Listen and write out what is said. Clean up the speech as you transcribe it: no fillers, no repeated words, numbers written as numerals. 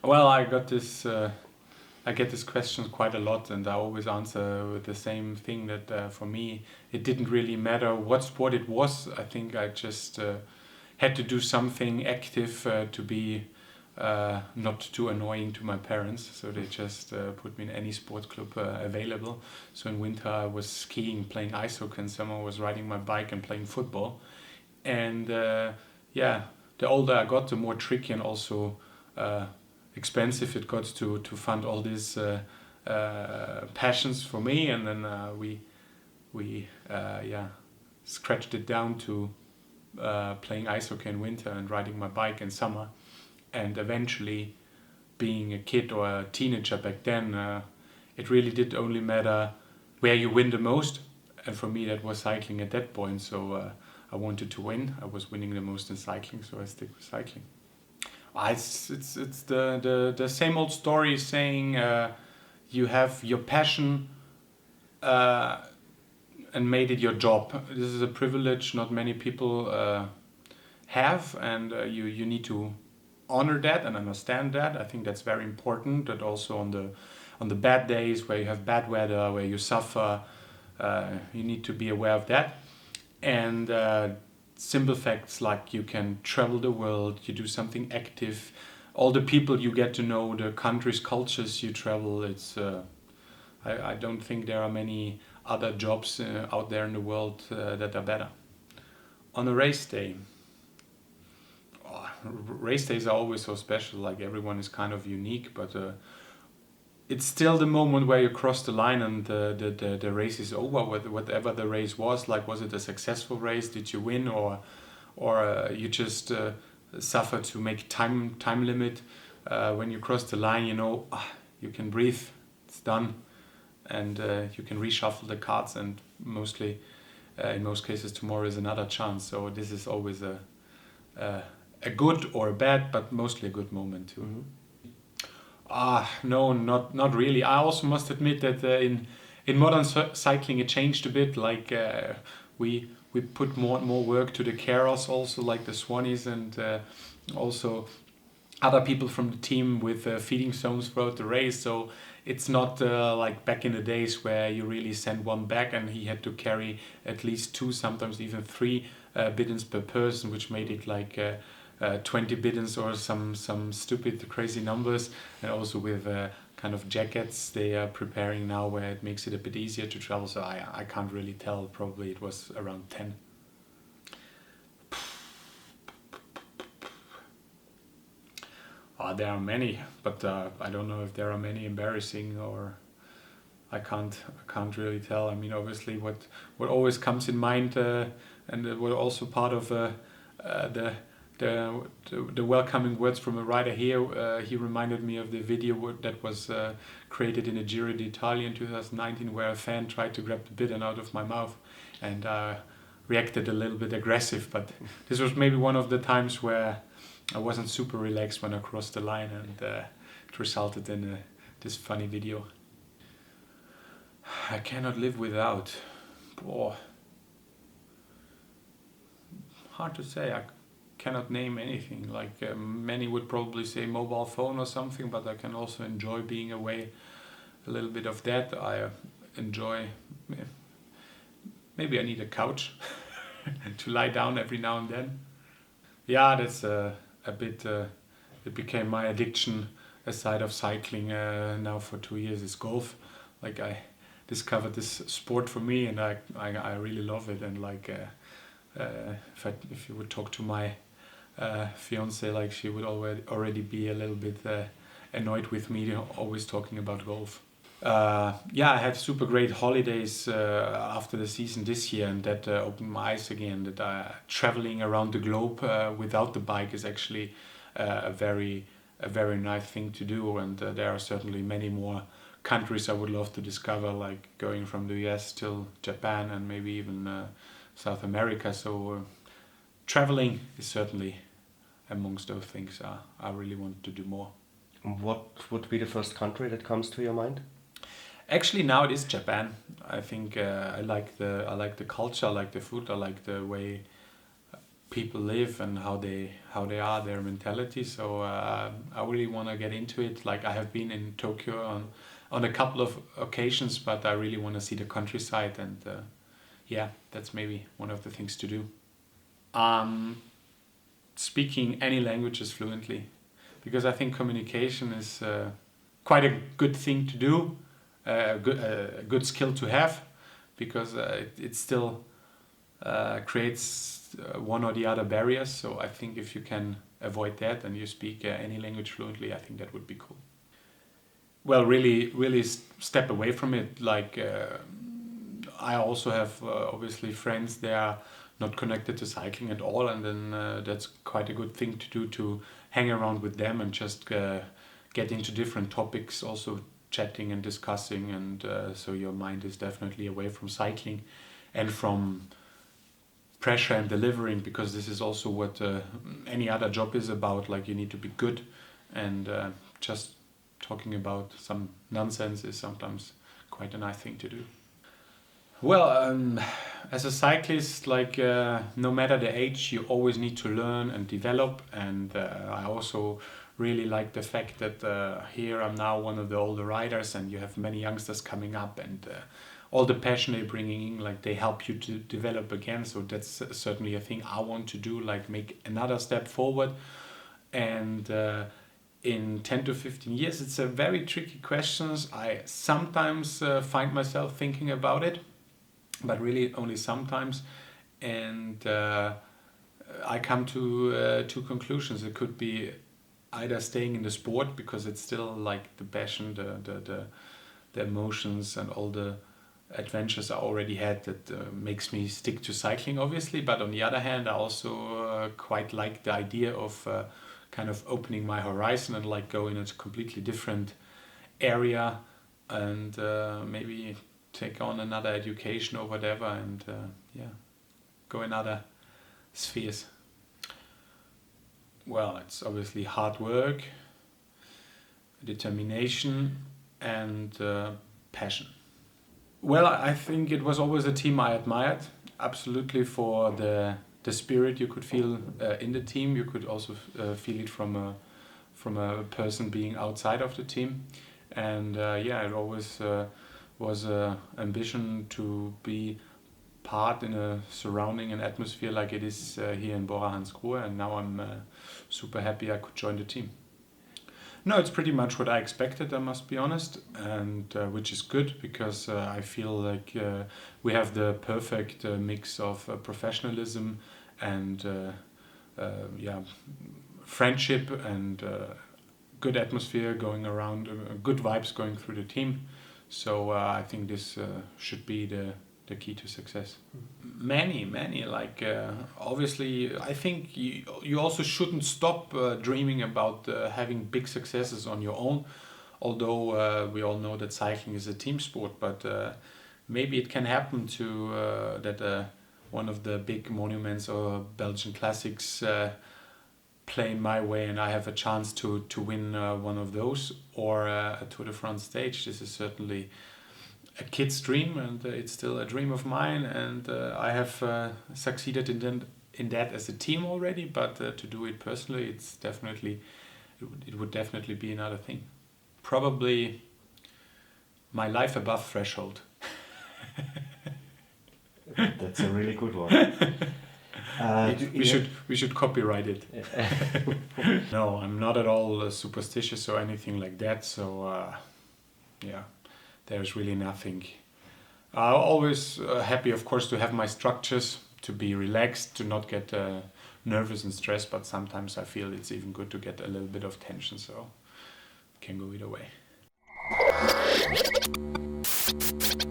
Well, I get this question quite a lot, and I always answer with the same thing that for me, it didn't really matter what sport it was. I think I just had to do something active to be not too annoying to my parents. So they just put me in any sports club available. So in winter I was skiing, playing ice hockey, and summer I was riding my bike and playing football. And yeah, the older I got, the more tricky and also expensive it got to fund all these passions for me. And then we yeah, scratched it down to playing ice hockey in winter and riding my bike in summer. And eventually, being a kid or a teenager back then, it really did only matter where you win the most. And for me, that was cycling at that point. So I wanted to win. I was winning the most in cycling, so I stick with cycling. It's the same old story saying you have your passion and made it your job. This is a privilege not many people have, and you need to honor that and understand that. I think that's very important. That also on the bad days where you have bad weather, where you suffer, you need to be aware of that. And simple facts like you can travel the world, you do something active, all the people you get to know, the countries, cultures you travel. It's I don't think there are many other jobs out there in the world that are better. On a race day, race days are always so special. Like everyone is kind of unique, but it's still the moment where you cross the line and the race is over. Whatever the race was, like was it a successful race? Did you win or you just suffer to make time limit? When you cross the line, you know you can breathe. It's done, and you can reshuffle the cards. And mostly, in most cases, tomorrow is another chance. So this is always a good or a bad, but mostly a good moment too. Mm-hmm. No, not really. I also must admit that in modern cycling it changed a bit. Like we put more and more work to the carers, also like the Swannies and also other people from the team with feeding zones throughout the race. So it's not like back in the days where you really send one back and he had to carry at least two, sometimes even three biddens per person, which made it like 20 biddens or some stupid crazy numbers. And also with kind of jackets they are preparing now where it makes it a bit easier to travel. So I can't really tell. Probably it was around 10. There are many, but I don't know if there are many embarrassing or I can't really tell. I mean, obviously, what always comes in mind, and what also part of the welcoming words from a rider here. He reminded me of the video that was created in the Giro d'Italia in 2019, where a fan tried to grab the bidon out of my mouth, and reacted a little bit aggressive. But this was maybe one of the times where I wasn't super relaxed when I crossed the line, and it resulted in this funny video. I cannot live without. Oh, hard to say. I cannot name anything. Like many would probably say mobile phone or something, but I can also enjoy being away. A little bit of that. I enjoy. Maybe I need a couch to lie down every now and then. Yeah, that's a bit. It became my addiction aside of cycling now for 2 years is golf. Like I discovered this sport for me, and I really love it. And like if you would talk to my fiance, like she would already be a little bit annoyed with me always talking about golf. Yeah, I had super great holidays after the season this year, and that opened my eyes again. That traveling around the globe without the bike is actually a very nice thing to do, and there are certainly many more countries I would love to discover, like going from the US till Japan and maybe even South America. So traveling is certainly amongst those things I really want to do more. What would be the first country that comes to your mind? Actually, now it is Japan. I think I like the culture, I like the food, I like the way people live and how they are, their mentality. So I really want to get into it. Like, I have been in Tokyo on a couple of occasions, but I really want to see the countryside, and that's maybe one of the things to do. Speaking any languages fluently, because I think communication is quite a good thing to do, a good skill to have, because it still creates one or the other barriers. So I think if you can avoid that and you speak any language fluently, I think that would be cool. Well, really step away from it. Like, I also have obviously friends, they are not connected to cycling at all, and then that's quite a good thing to do, to hang around with them and just get into different topics, also chatting and discussing, and so your mind is definitely away from cycling and from pressure and delivering, because this is also what any other job is about. Like, you need to be good, and just talking about some nonsense is sometimes quite a nice thing to do. Well, as a cyclist, like, no matter the age, you always need to learn and develop, and I also really like the fact that here I'm now one of the older riders, and you have many youngsters coming up, and all the passion they're bringing in, like, they help you to develop again. So that's certainly a thing I want to do, like, make another step forward. And in 10 to 15 years, it's a very tricky question. I sometimes find myself thinking about it, but really only sometimes. And I come to two conclusions. It could be either staying in the sport, because it's still like the passion, the emotions and all the adventures I already had that makes me stick to cycling, obviously. But on the other hand, I also quite like the idea of kind of opening my horizon and like go in a completely different area, and maybe take on another education or whatever, and go in other spheres. Well, it's obviously hard work, determination, and passion. Well, I think it was always a team I admired, absolutely, for the spirit you could feel in the team. You could also feel it from a person being outside of the team. And it always was an ambition to be part in a surrounding and atmosphere like it is here in BORA-hansgrohe, and now I'm super happy I could join the team. No, it's pretty much what I expected, I must be honest, and which is good, because I feel like we have the perfect mix of professionalism and friendship and good atmosphere going around, good vibes going through the team. So I think this should be the key to success. Many, like obviously I think you also shouldn't stop dreaming about having big successes on your own, although we all know that cycling is a team sport, but maybe it can happen to that one of the big monuments or Belgian classics playing my way, and I have a chance to win one of those, or a Tour de France stage. This is certainly a kid's dream, and it's still a dream of mine, and I have succeeded in that as a team already, but to do it personally, it would definitely be another thing. Probably my life above threshold. That's a really good one. We should copyright it. No, I'm not at all superstitious or anything like that, so there's really nothing. I'm always happy, of course, to have my structures, to be relaxed, to not get nervous and stressed, but sometimes I feel it's even good to get a little bit of tension, so it can go either way.